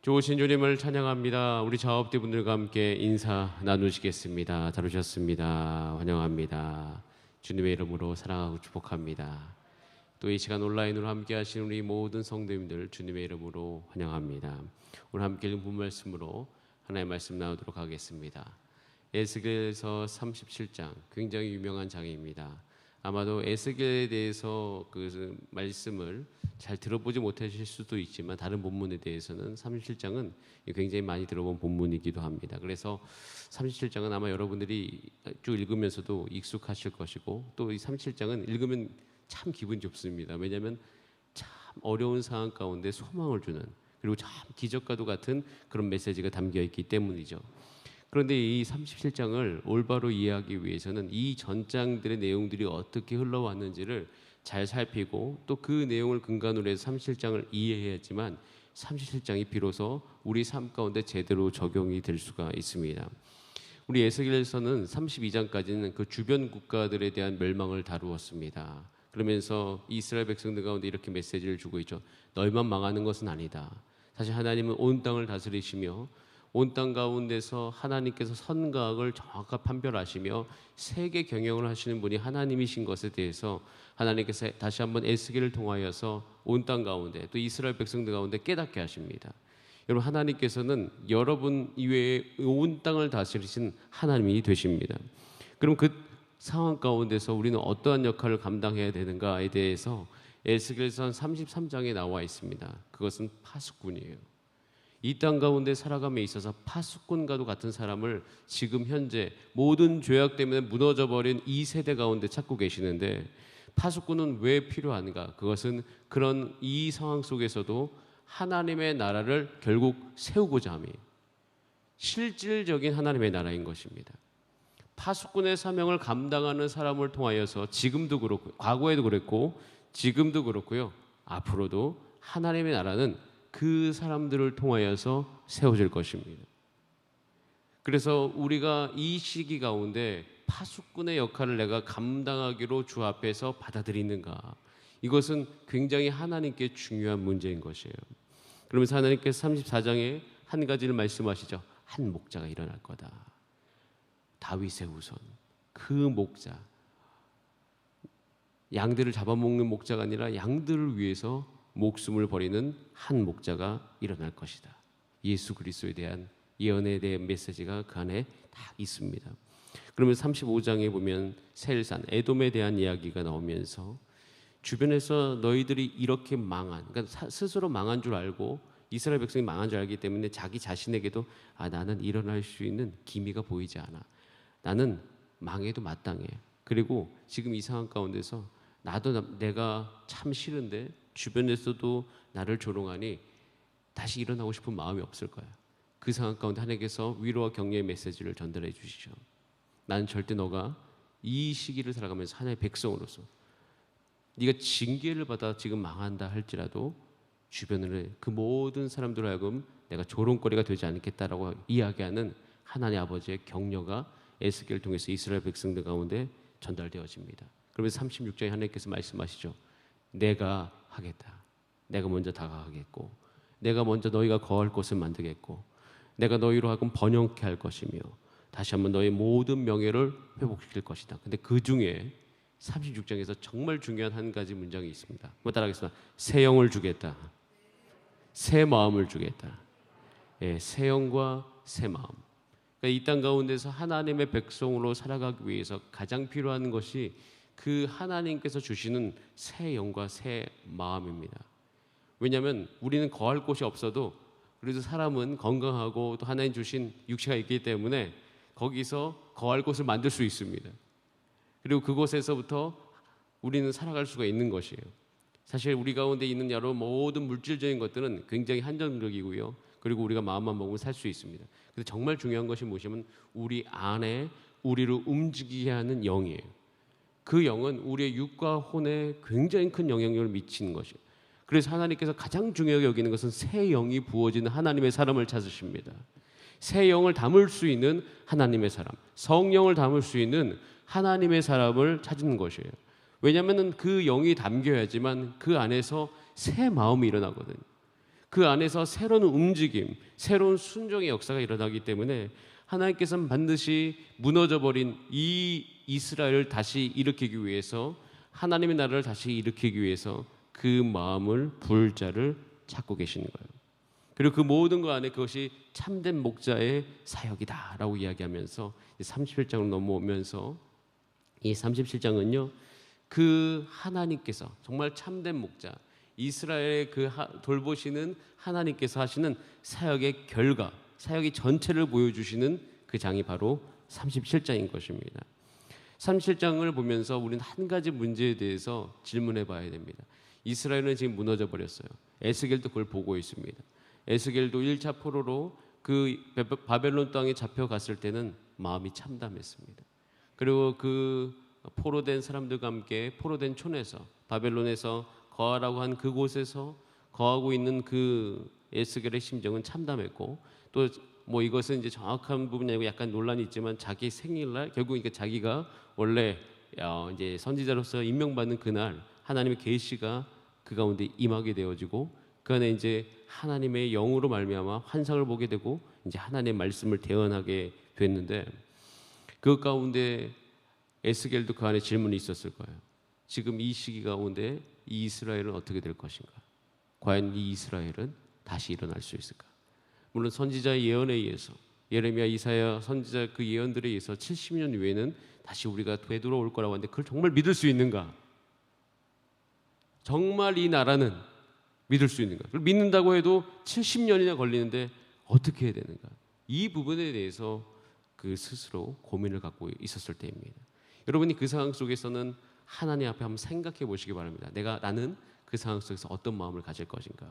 좋으신 주님을 찬양합니다. 우리 자업대분들과 함께 인사 나누시겠습니다. 잘 오셨습니다. 환영합니다. 주님의 이름으로 사랑하고 축복합니다. 또 이 시간 온라인으로 함께 하신 우리 모든 성도님들 주님의 이름으로 환영합니다. 오늘 함께 읽은 본 말씀으로 하나님의 말씀 나누도록 하겠습니다. 에스겔서 37장, 굉장히 유명한 장입니다. 아마도 에스겔에 대해서 그 말씀을 잘 들어보지 못하실 수도 있지만 다른 본문에 대해서는 37장은 굉장히 많이 들어본 본문이기도 합니다. 그래서 37장은 아마 여러분들이 쭉 읽으면서도 익숙하실 것이고, 또 이 37장은 읽으면 참 기분 좋습니다. 왜냐하면 참 어려운 상황 가운데 소망을 주는, 그리고 참 기적과도 같은 그런 메시지가 담겨 있기 때문이죠. 그런데 이 37장을 올바로 이해하기 위해서는 이 전장들의 내용들이 어떻게 흘러왔는지를 잘 살피고, 또 그 내용을 근간으로 해서 37장을 이해해야지만 37장이 비로소 우리 삶 가운데 제대로 적용이 될 수가 있습니다. 우리 에스겔서는 32장까지는 그 주변 국가들에 대한 멸망을 다루었습니다. 그러면서 이스라엘 백성들 가운데 이렇게 메시지를 주고 있죠. 너희만 망하는 것은 아니다. 사실 하나님은 온 땅을 다스리시며 온 땅 가운데서 하나님께서 선과 악을 정확하게 판별하시며 세계 경영을 하시는 분이 하나님이신 것에 대해서 하나님께서 다시 한번 에스겔을 통하여서 온 땅 가운데, 또 이스라엘 백성들 가운데 깨닫게 하십니다. 여러분, 하나님께서는 여러분 이외에 온 땅을 다스리신 하나님이 되십니다. 그럼 그 상황 가운데서 우리는 어떠한 역할을 감당해야 되는가에 대해서 에스겔서 33장에 나와 있습니다. 그것은 파수꾼이에요. 이 땅 가운데 살아감에 있어서 파수꾼과도 같은 사람을 지금 현재 모든 죄악 때문에 무너져버린 이 세대 가운데 찾고 계시는데, 파수꾼은 왜 필요한가? 그것은 그런 이 상황 속에서도 하나님의 나라를 결국 세우고자 함이, 실질적인 하나님의 나라인 것입니다. 파수꾼의 사명을 감당하는 사람을 통하여서 지금도 그렇고, 과거에도 그랬고 지금도 그렇고요, 앞으로도 하나님의 나라는 그 사람들을 통하여서 세워질 것입니다. 그래서 우리가 이 시기 가운데 파수꾼의 역할을 내가 감당하기로 주 앞에서 받아들이는가, 이것은 굉장히 하나님께 중요한 문제인 것이에요. 그러면서 하나님께서 34장에 한 가지를 말씀하시죠. 한 목자가 일어날 거다. 다윗의 후손, 그 목자, 양들을 잡아먹는 목자가 아니라 양들을 위해서 목숨을 버리는 한 목자가 일어날 것이다. 예수 그리스도에 대한 예언에 대한 메시지가 그 안에 다 있습니다. 그러면 35장에 보면 세일산, 에돔에 대한 이야기가 나오면서 주변에서 너희들이 이렇게 망한, 그러니까 스스로 망한 줄 알고, 이스라엘 백성이 망한 줄 알기 때문에 자기 자신에게도 나는 일어날 수 있는 기미가 보이지 않아. 나는 망해도 마땅해. 그리고 지금 이 상황 가운데서 내가 참 싫은데 주변에서도 나를 조롱하니 다시 일어나고 싶은 마음이 없을 거야. 그 상황 가운데 하나님께서 위로와 격려의 메시지를 전달해 주시죠. 나는 절대 너가 이 시기를 살아가면서 하나님의 백성으로서 네가 징계를 받아 지금 망한다 할지라도 주변을 그 모든 사람들로 하여금 내가 조롱거리가 되지 않겠다라고 이야기하는 하나님 아버지의 격려가 에스겔을 통해서 이스라엘 백성들 가운데 전달되어집니다. 그러면서 36장에 하나님께서 말씀하시죠. 내가 하겠다. 내가 먼저 다가가겠고, 내가 먼저 너희가 거할 곳을 만들겠고, 내가 너희로 하여금 번영케 할 것이며 다시 한번 너희 모든 명예를 회복시킬 것이다. 근데 그 중에 36장에서 정말 중요한 한 가지 문장이 있습니다. 한번 따라하겠습니다. 새 영을 주겠다. 새 마음을 주겠다. 새 영과 새 마음. 그러니까 이 땅 가운데서 하나님의 백성으로 살아가기 위해서 가장 필요한 것이 그 하나님께서 주시는 새 영과 새 마음입니다. 왜냐하면 우리는 거할 곳이 없어도 그래도 사람은 건강하고 또 하나님 주신 육체가 있기 때문에 거기서 거할 곳을 만들 수 있습니다. 그리고 그곳에서부터 우리는 살아갈 수가 있는 것이에요. 사실 우리 가운데 있는 여러 모든 물질적인 것들은 굉장히 한정적이고요. 그리고 우리가 마음만 먹으면 살 수 있습니다. 그래서 정말 중요한 것이 무엇이냐면 우리 안에 우리를 움직이게 하는 영이에요. 그 영은 우리의 육과 혼에 굉장히 큰 영향력을 미치는 것이에요. 그래서 하나님께서 가장 중요하게 여기는 것은 새 영이 부어지는 하나님의 사람을 찾으십니다. 새 영을 담을 수 있는 하나님의 사람, 성령을 담을 수 있는 하나님의 사람을 찾는 것이에요. 왜냐하면 그 영이 담겨야지만 그 안에서 새 마음이 일어나거든요. 그 안에서 새로운 움직임, 새로운 순종의 역사가 일어나기 때문에 하나님께서는 반드시 무너져버린 이 이스라엘을 다시 일으키기 위해서, 하나님의 나라를 다시 일으키기 위해서 그 마음을 부을 자를 찾고 계시는 거예요. 그리고 그 모든 것 안에 그것이 참된 목자의 사역이다라고 이야기하면서 37장으로 넘어오면서, 이 37장은요 그 하나님께서 정말 참된 목자 이스라엘의 그 돌보시는 하나님께서 하시는 사역의 결과, 사역의 전체를 보여주시는 그 장이 바로 37장인 것입니다. 37장을 보면서 우리는 한 가지 문제에 대해서 질문해 봐야 됩니다. 이스라엘은 지금 무너져 버렸어요. 에스겔도 그걸 보고 있습니다. 에스겔도 1차 포로로 그 바벨론 땅에 잡혀갔을 때는 마음이 참담했습니다. 그리고 그 포로된 사람들과 함께 포로된 촌에서, 바벨론에서 거하라고 한 그곳에서 거하고 있는 그 에스겔의 심정은 참담했고, 또 뭐 이것은 이제 정확한 부분이 아니고 약간 논란이 있지만 자기 생일날 결국 이게 자기가 원래 이제 선지자로서 임명받는 그날 하나님의 계시가 그 가운데 임하게 되어지고, 그 안에 이제 하나님의 영으로 말미암아 환상을 보게 되고 이제 하나님의 말씀을 대언하게 됐는데, 그 가운데 에스겔도 그 안에 질문이 있었을 거예요. 지금 이 시기 가운데 이 이스라엘은 어떻게 될 것인가? 과연 이 이스라엘은 다시 일어날 수 있을까? 물론 선지자의 예언에 의해서, 예레미야, 이사야 선지자 그 예언들에 의해서 70년 후에는 다시 우리가 되돌아올 거라고 하는데, 그걸 정말 믿을 수 있는가? 정말 이 나라는 믿을 수 있는가? 그걸 믿는다고 해도 70년이나 걸리는데 어떻게 해야 되는가? 이 부분에 대해서 그 스스로 고민을 갖고 있었을 때입니다. 여러분이 그 상황 속에서는 하나님 앞에 한번 생각해 보시기 바랍니다. 나는 그 상황 속에서 어떤 마음을 가질 것인가?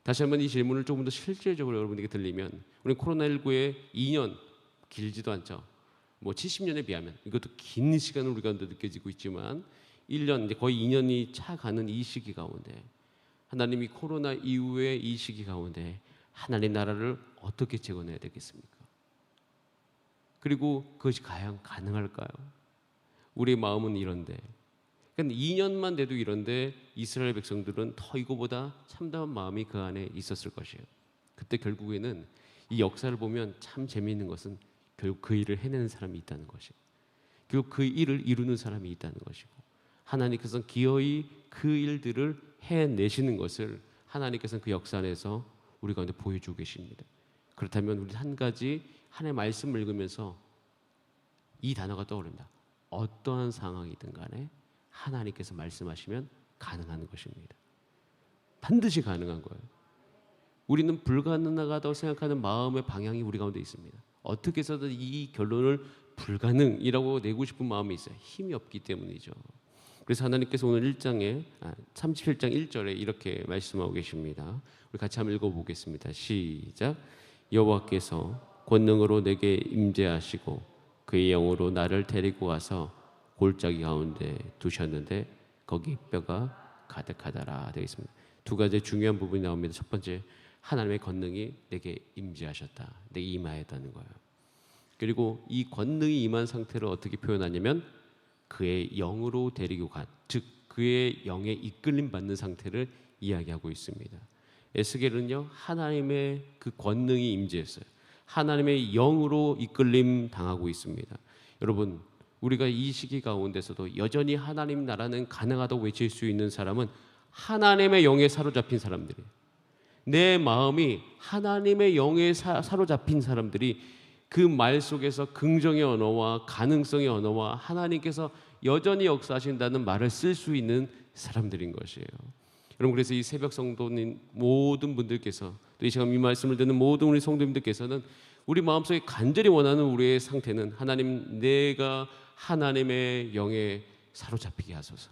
다시 한번 이 질문을 조금 더 실질적으로 여러분에게 들리면, 우리 코로나19의 2년 길지도 않죠. 뭐 70년에 비하면 이것도 긴 시간을 우리가 느껴지고 있지만 1년, 이제 거의 2년이 차가는 이 시기 가운데, 하나님이 코로나 이후의 이 시기 가운데 하나님 나라를 어떻게 재건해야 되겠습니까? 그리고 그것이 과연 가능할까요? 우리의 마음은 이런데, 그러니까 2년만 돼도 이런데 이스라엘 백성들은 더 이거보다 참담한 마음이 그 안에 있었을 것이에요. 그때 결국에는 이 역사를 보면 참 재미있는 것은 결국 그 일을 해내는 사람이 있다는 것이고, 결국 그 일을 이루는 사람이 있다는 것이고, 하나님께서는 기어이 그 일들을 해내시는 것을 하나님께서는 그 역사 안에서 우리 가운데 보여주고 계십니다. 그렇다면 우리 한 가지 하나님의 말씀을 읽으면서 이 단어가 떠오릅니다. 어떠한 상황이든 간에 하나님께서 말씀하시면 가능한 것입니다. 반드시 가능한 거예요. 우리는 불가능하다고 생각하는 마음의 방향이 우리 가운데 있습니다. 어떻게 해서든 이 결론을 불가능이라고 내고 싶은 마음이 있어요. 힘이 없기 때문이죠. 그래서 하나님께서 오늘 37장 1절에 이렇게 말씀하고 계십니다. 우리 같이 한번 읽어보겠습니다. 시작. 여호와께서 권능으로 내게 임재하시고 그의 영으로 나를 데리고 와서 골짜기 가운데 두셨는데 거기 뼈가 가득하더라 되겠습니다. 두 가지 중요한 부분이 나옵니다. 첫 번째, 하나님의 권능이 내게 임재하셨다, 내게 임하였다는 거예요. 그리고 이 권능이 임한 상태를 어떻게 표현하냐면 그의 영으로 데리고 간, 즉 그의 영에 이끌림 받는 상태를 이야기하고 있습니다. 에스겔은요 하나님의 그 권능이 임재했어요. 하나님의 영으로 이끌림 당하고 있습니다. 여러분, 우리가 이 시기 가운데서도 여전히 하나님 나라는 가능하다고 외칠 수 있는 사람은 하나님의 영에 사로잡힌 사람들이에요. 내 마음이 하나님의 영에 사로잡힌 사람들이 그 말 속에서 긍정의 언어와 가능성의 언어와 하나님께서 여전히 역사하신다는 말을 쓸 수 있는 사람들인 것이에요. 여러분, 그래서 이 새벽 성도님 모든 분들께서, 또 이 시간 이 말씀을 듣는 모든 우리 성도님들께서는 우리 마음속에 간절히 원하는 우리의 상태는 하나님, 내가 하나님의 영에 사로잡히게 하소서.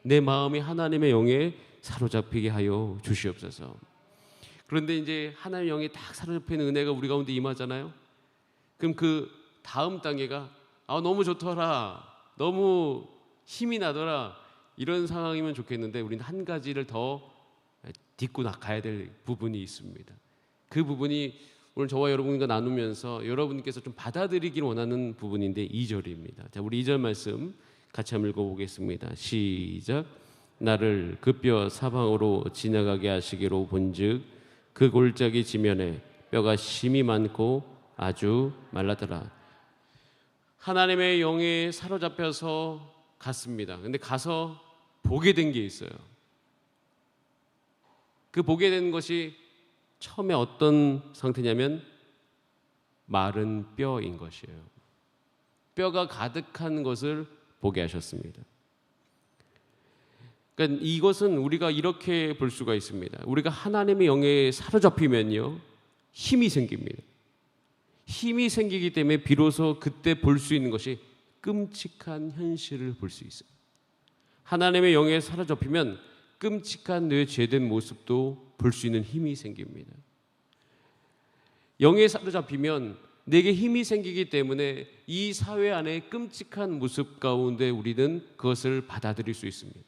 내 마음이 하나님의 영에 사로잡히게 하여 주시옵소서. 그런데 이제 하나님의 영에 딱 사로잡히는 은혜가 우리 가운데 임하잖아요. 그럼 그 다음 단계가 너무 좋더라, 너무 힘이 나더라, 이런 상황이면 좋겠는데 우리는 한 가지를 더 딛고 나가야 될 부분이 있습니다. 그 부분이 오늘 저와 여러분과 나누면서 여러분께서 좀 받아들이길 원하는 부분인데 2절입니다. 자, 우리 2절 말씀 같이 한번 읽어보겠습니다. 시작. 나를 그 뼈 사방으로 지나가게 하시기로 본즉 그 골짜기 지면에 뼈가 심이 많고 아주 말라더라. 하나님의 영에 사로잡혀서 갔습니다. 근데 가서 보게 된 게 있어요. 그 보게 된 것이 처음에 어떤 상태냐면 마른 뼈인 것이에요. 뼈가 가득한 것을 보게 하셨습니다. 그러니까 이것은 우리가 이렇게 볼 수가 있습니다. 우리가 하나님의 영에 사로잡히면요, 힘이 생깁니다. 힘이 생기기 때문에 비로소 그때 볼 수 있는 것이 끔찍한 현실을 볼 수 있어요. 하나님의 영에 사로잡히면 끔찍한 내 죄된 모습도 볼 수 있는 힘이 생깁니다. 영에 사로잡히면 내게 힘이 생기기 때문에 이 사회 안에 끔찍한 모습 가운데 우리는 그것을 받아들일 수 있습니다.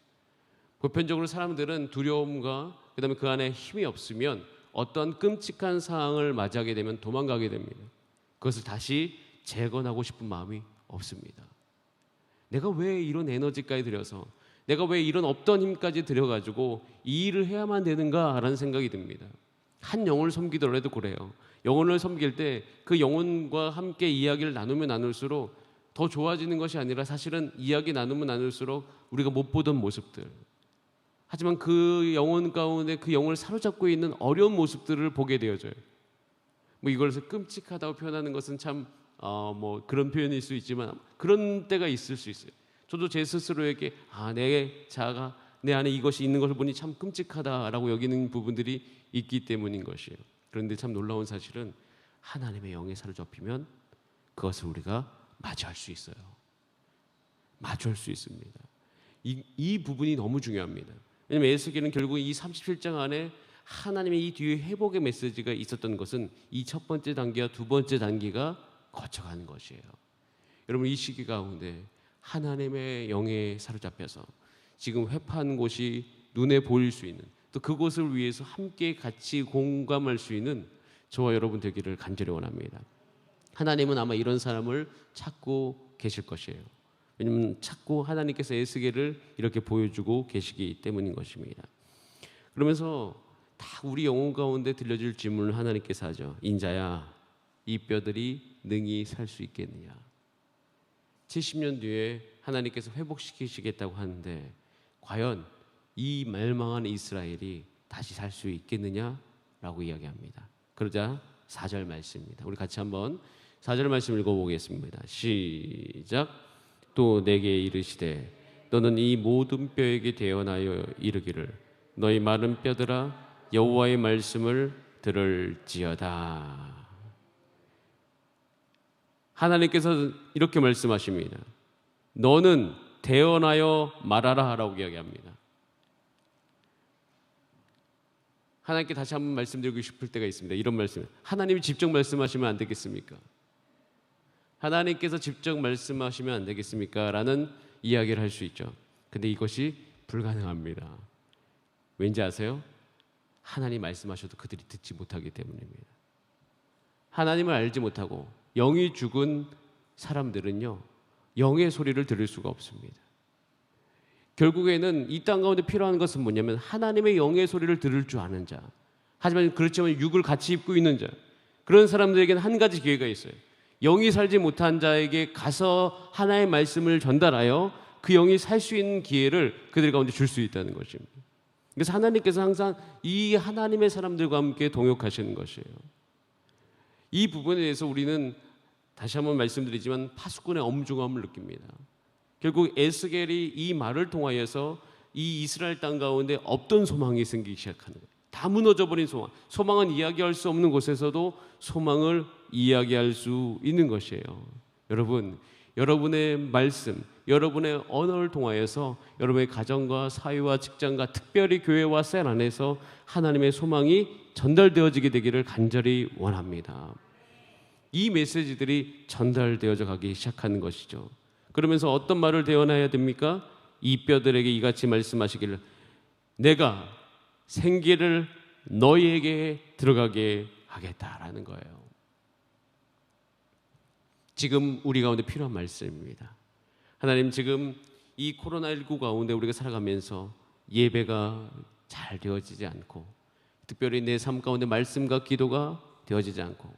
보편적으로 사람들은 두려움과 그다음에 그 안에 힘이 없으면 어떤 끔찍한 상황을 맞이하게 되면 도망가게 됩니다. 그것을 다시 재건하고 싶은 마음이 없습니다. 내가 왜 이런 에너지까지 들여서, 내가 왜 이런 없던 힘까지 들여가지고 이 일을 해야만 되는가라는 생각이 듭니다. 한 영혼을 섬기더라도 그래요. 영혼을 섬길 때 그 영혼과 함께 이야기를 나누면 나눌수록 더 좋아지는 것이 아니라 사실은 이야기 나누면 나눌수록 우리가 못 보던 모습들, 하지만 그 영혼 가운데 그 영혼을 사로잡고 있는 어려운 모습들을 보게 되어져요. 뭐 이걸 끔찍하다고 표현하는 것은 참 뭐 그런 표현일 수 있지만 그런 때가 있을 수 있어요. 저도 제 스스로에게 내 자아가 내 안에 이것이 있는 것을 보니 참 끔찍하다라고 여기는 부분들이 있기 때문인 것이에요. 그런데 참 놀라운 사실은 하나님의 영에 사로잡히면 그것을 우리가 마주할 수 있어요. 마주할 수 있습니다. 이 부분이 너무 중요합니다. 왜냐하면 에스겔은 결국 이 37장 안에 하나님의 이 뒤에 회복의 메시지가 있었던 것은 이 첫 번째 단계와 두 번째 단계가 거쳐가는 것이에요. 여러분, 이 시기 가운데 하나님의 영에 사로잡혀서 지금 회파한 곳이 눈에 보일 수 있는, 또 그곳을 위해서 함께 같이 공감할 수 있는 저와 여러분 되기를 간절히 원합니다. 하나님은 아마 이런 사람을 찾고 계실 것이에요. 왜냐하면 자꾸 하나님께서 에스겔을 이렇게 보여주고 계시기 때문인 것입니다. 그러면서 다 우리 영혼 가운데 들려질 질문을 하나님께서 하죠. 인자야, 이 뼈들이 능히 살 수 있겠느냐. 70년 뒤에 하나님께서 회복시키시겠다고 하는데 과연 이 멸망한 이스라엘이 다시 살 수 있겠느냐라고 이야기합니다. 그러자 4절 말씀입니다. 우리 같이 한번 4절 말씀 읽어보겠습니다. 시작. 또 내게 이르시되 너는 이 모든 뼈에게 대언하여 이르기를 너희 마른 뼈들아 여호와의 말씀을 들을지어다. 하나님께서 이렇게 말씀하십니다. 너는 대언하여 말하라 라고 이야기합니다. 하나님께 다시 한번 말씀드리고 싶을 때가 있습니다. 이런 말씀, 하나님이 직접 말씀하시면 안 되겠습니까? 하나님께서 직접 말씀하시면 안 되겠습니까? 라는 이야기를 할 수 있죠. 근데 이것이 불가능합니다. 왠지 아세요? 하나님 말씀하셔도 그들이 듣지 못하기 때문입니다. 하나님을 알지 못하고 영이 죽은 사람들은요, 영의 소리를 들을 수가 없습니다. 결국에는 이 땅 가운데 필요한 것은 뭐냐면 하나님의 영의 소리를 들을 줄 아는 자, 하지만 그렇지만 육을 같이 입고 있는 자, 그런 사람들에게는 한 가지 기회가 있어요. 영이 살지 못한 자에게 가서 하나의 말씀을 전달하여 그 영이 살 수 있는 기회를 그들 가운데 줄 수 있다는 것입니다. 그래서 하나님께서 항상 이 하나님의 사람들과 함께 동역하시는 것이에요. 이 부분에 대해서 우리는 다시 한번 말씀드리지만 파수꾼의 엄중함을 느낍니다. 결국 에스겔이 이 말을 통하여서 이 이스라엘 땅 가운데 없던 소망이 생기기 시작하는 거예요. 다 무너져버린 소망. 소망은 이야기할 수 없는 곳에서도 소망을 이야기할 수 있는 것이에요. 여러분, 여러분의 말씀, 여러분의 언어를 통하여서 여러분의 가정과 사회와 직장과 특별히 교회와 셀 안에서 하나님의 소망이 전달되어지게 되기를 간절히 원합니다. 이 메시지들이 전달되어져 가기 시작하는 것이죠. 그러면서 어떤 말을 대언해야 됩니까? 이 뼈들에게 이같이 말씀하시기를 내가 생기를 너희에게 들어가게 하겠다라는 거예요. 지금 우리 가운데 필요한 말씀입니다. 하나님, 지금 이 코로나19 가운데 우리가 살아가면서 예배가 잘 되어지지 않고, 특별히 내 삶 가운데 말씀과 기도가 되어지지 않고,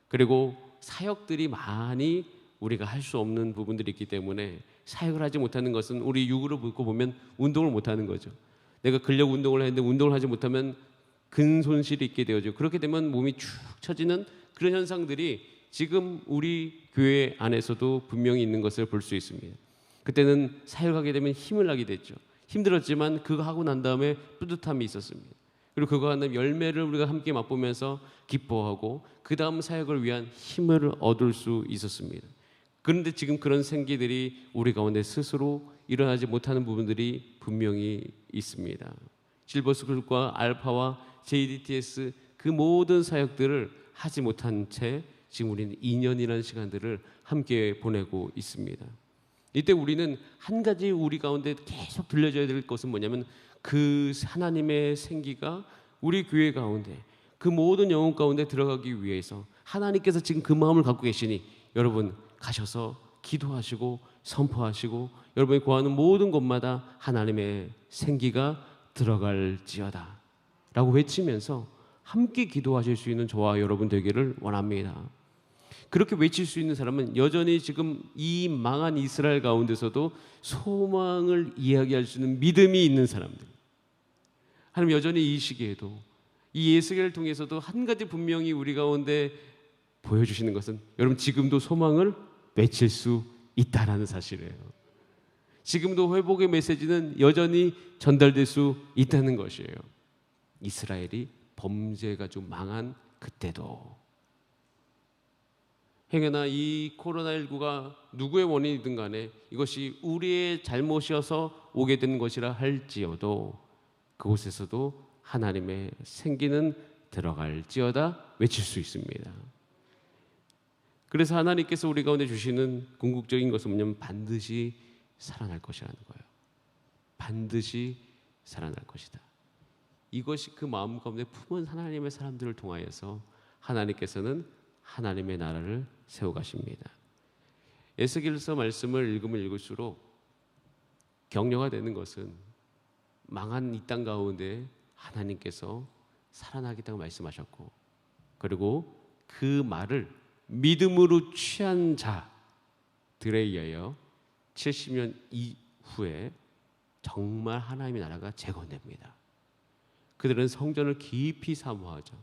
그리고 사역들이 많이 우리가 할 수 없는 부분들이 있기 때문에 사역을 하지 못하는 것은 우리 육으로 듣고 보면 운동을 못하는 거죠. 내가 근력 운동을 했는데 운동을 하지 못하면 근손실이 있게 되어지고, 그렇게 되면 몸이 축 처지는 그런 현상들이 지금 우리 교회 안에서도 분명히 있는 것을 볼 수 있습니다. 그때는 사역하게 되면 힘을 나게 됐죠. 힘들었지만 그거 하고 난 다음에 뿌듯함이 있었습니다. 그리고 그거 하는 열매를 우리가 함께 맛보면서 기뻐하고 그 다음 사역을 위한 힘을 얻을 수 있었습니다. 그런데 지금 그런 생기들이 우리 가운데 스스로 일어나지 못하는 부분들이 분명히 있습니다. 실버스쿨과 알파와 JDTS 그 모든 사역들을 하지 못한 채 지금 우리는 2년이라는 시간들을 함께 보내고 있습니다. 이때 우리는 한 가지 우리 가운데 계속 들려줘야 될 것은 뭐냐면, 그 하나님의 생기가 우리 교회 가운데 그 모든 영혼 가운데 들어가기 위해서 하나님께서 지금 그 마음을 갖고 계시니 여러분 가셔서 기도하시고 선포하시고 여러분이 구하는 모든 곳마다 하나님의 생기가 들어갈지어다 라고 외치면서 함께 기도하실 수 있는 저와 여러분 되기를 원합니다. 그렇게 외칠 수 있는 사람은 여전히 지금 이 망한 이스라엘 가운데서도 소망을 이야기할 수 있는 믿음이 있는 사람들, 하나님 여전히 이 시기에도 이 예수계를 통해서도 한 가지 분명히 우리 가운데 보여주시는 것은, 여러분 지금도 소망을 외칠 수 있다라는 사실이에요. 지금도 회복의 메시지는 여전히 전달될 수 있다는 것이에요. 이스라엘이 범죄가 좀 망한 그때도, 행여나 이 코로나19가 누구의 원인이든 간에 이것이 우리의 잘못이어서 오게 된 것이라 할지어도 그곳에서도 하나님의 생기는 들어갈지어다 외칠 수 있습니다. 그래서 하나님께서 우리 가운데 주시는 궁극적인 것은 뭐냐면 반드시 살아날 것이라는 거예요. 반드시 살아날 것이다. 이것이 그 마음 가운데 품은 하나님의 사람들을 통하여서 하나님께서는 하나님의 나라를 세워가십니다. 에스겔서 말씀을 읽으면 읽을수록 격려가 되는 것은, 망한 이 땅 가운데 하나님께서 살아나겠다고 말씀하셨고, 그리고 그 말을 믿음으로 취한 자들에 의하여 70년 이후에 정말 하나님의 나라가 재건됩니다. 그들은 성전을 깊이 사모하죠.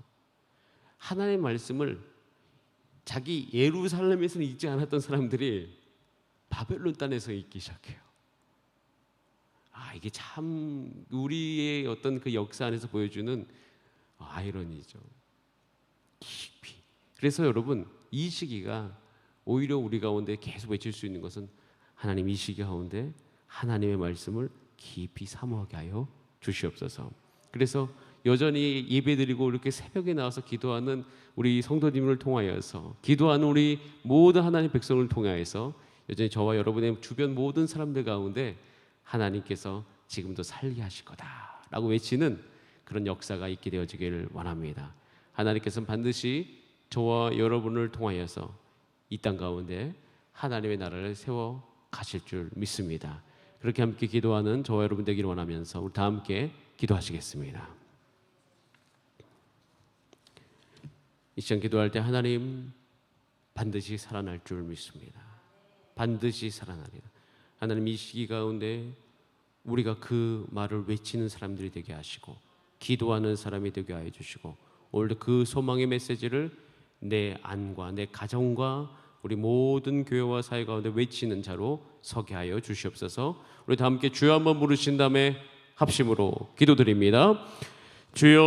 하나님의 말씀을 자기 예루살렘에서는 읽지 않았던 사람들이 바벨론 땅에서 읽기 시작해요. 이게 참 우리의 어떤 그 역사 안에서 보여주는 아이러니죠. 깊이. 그래서 여러분 이 시기가 오히려 우리 가운데 계속 외칠 수 있는 것은, 하나님 이 시기 가운데 하나님의 말씀을 깊이 사모하게 하여 주시옵소서. 그래서 여전히 예배드리고 이렇게 새벽에 나와서 기도하는 우리 성도님을 통하여서, 기도하는 우리 모든 하나님의 백성을 통하여서 여전히 저와 여러분의 주변 모든 사람들 가운데 하나님께서 지금도 살게 하실 거다라고 외치는 그런 역사가 있게 되어지기를 원합니다. 하나님께서는 반드시 저와 여러분을 통하여서 이 땅 가운데 하나님의 나라를 세워 가실 줄 믿습니다. 그렇게 함께 기도하는 저와 여러분 되기를 원하면서 우리 다 함께 기도하시겠습니다. 이 시간 기도할 때, 하나님 반드시 살아날 줄 믿습니다. 반드시 살아나리라. 하나님 이 시기 가운데 우리가 그 말을 외치는 사람들이 되게 하시고 기도하는 사람이 되게 하여 주시고, 오늘도 그 소망의 메시지를 내 안과 내 가정과 우리 모든 교회와 사회 가운데 외치는 자로 서게 하여 주시옵소서. 우리 다 함께 주여 한번 부르신 다음에 합심으로 기도드립니다. 주여.